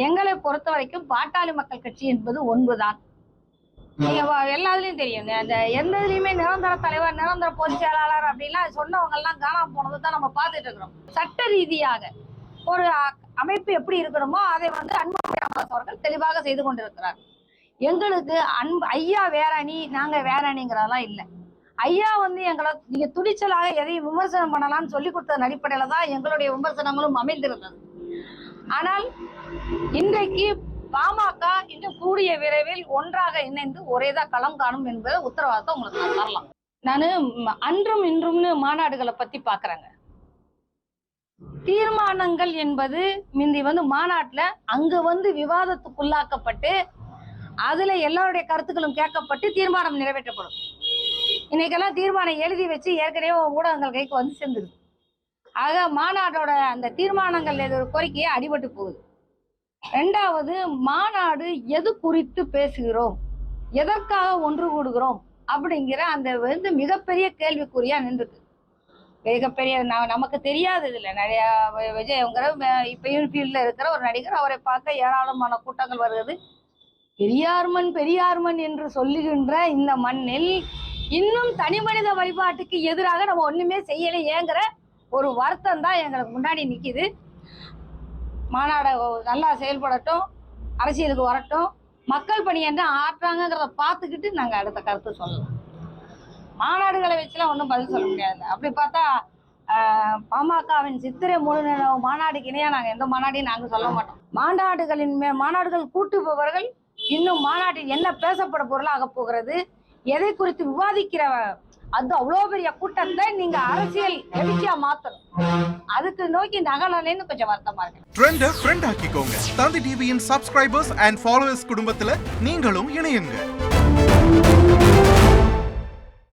எங்களை பொறுத்த வரைக்கும் பாட்டாளி மக்கள் கட்சி என்பது ஒன்றுதான். நீங்க எல்லாத்துலயும் தெரியும், அந்த எந்த இதுலயுமே நிரந்தர தலைவர், நிரந்தர பொதுச் செயலாளர் அப்படின்லாம் சொன்னவங்க எல்லாம் காணாம போனதை தான் நம்ம பார்த்துட்டு இருக்கிறோம். சட்ட ரீதியாக ஒரு அமைப்பு எப்படி இருக்கணுமோ அதை அன்புமணி ராமதாஸ் அவர்கள் தெளிவாக செய்து கொண்டிருக்கிறார். எங்களுக்கு ஐயா வேற அணி, நாங்க வேற அணிங்கிறதெல்லாம் இல்லை. ஐயா எங்களை நீங்க துணிச்சலாக எதையும் விமர்சனம் பண்ணலாம்னு சொல்லி கொடுத்த அடிப்படையில தான் எங்களுடைய விமர்சனங்களும் அமைந்திருந்தது. ஆனால் இன்றைக்கு பாமக இன்னும் கூடிய விரைவில் ஒன்றாக இணைந்து ஒரேதான் களம் காணும் என்பதை உத்தரவாதத்தை உங்களுக்கு நான் தரலாம். நானு அன்றும் இன்றும்னு மாநாடுகளை பத்தி பாக்குறேங்க. தீர்மானங்கள் என்பது முந்தி மாநாட்டுல அங்க விவாதத்துக்குள்ளாக்கப்பட்டு அதுல எல்லாருடைய கருத்துக்களும் கேட்கப்பட்டு தீர்மானம் நிறைவேற்றப்படும். இன்னைக்கெல்லாம் தீர்மானம் எழுதி வச்சு ஏற்கனவே ஊடகங்கள் கைக்கு சேர்ந்துருது. ஆக மாநாட்டோட அந்த தீர்மானங்கள் கோரிக்கையே அடிபட்டு போகுது. ரெண்டாவது, மாநாடு எது குறித்து பேசுகிறோம், எதற்காக ஒன்று கூடுகிறோம் அப்படிங்கிற அந்த மிகப்பெரிய கேள்விக்குறியா நின்றுருக்கு. மிகப்பெரிய நமக்கு தெரியாதது இல்லை. நிறைய விஜய்ங்கிற இப்பயும் ஃபீல்ட்ல இருக்கிற ஒரு நடிகர், அவரை பார்க்க ஏராளமான கூட்டங்கள் வருகிறது. பெரியார்மன் என்று சொல்லுகின்ற இந்த மண்ணில் இன்னும் தனி மனித வழிபாட்டுக்கு எதிராக நம்ம ஒண்ணுமே செய்யலையேங்கிற ஒரு வருத்தம் தான் எங்களுக்கு முன்னாடி நிக்குது. மாநாடு நல்லா செயல்படட்டும், அரசியலுக்கு வரட்டும், மக்கள் பணி என்ன ஆற்றாங்கிறத பார்த்துக்கிட்டு நாங்கள் அடுத்த கருத்து சொல்லலாம். மாநாடுகளை வச்சுலாம் ஒன்றும் பதில் சொல்ல முடியாது. அப்படி பார்த்தா பாமகவின் சித்திரை முழு மாநாடுக்கு இணையா நாங்கள் எந்த மாநாட்டையும் நாங்கள் சொல்ல மாட்டோம். மாநாடுகள் கூட்டுபவர்கள் இன்னும் மாநாட்டில் என்ன பேசப்பட பொருளாக போகிறது, எதை குறித்து விவாதிக்கிற அது அவ்வளோ பெரிய கூட்டத்தை நீங்க அரசியல் எழுச்சியா மாத்தணும். அதுக்கு நோக்கி நகலன்னு கொஞ்சம் வருத்தமா இருக்கு. ட்ரெண்ட ஃப்ரெண்ட் ஆக்கிக்கோங்க. தந்தி டிவியின் சப்ஸ்கிரைபர்ஸ் அண்ட் ஃபாலோவர்ஸ் குடும்பத்துல நீங்களும் இணையுங்க.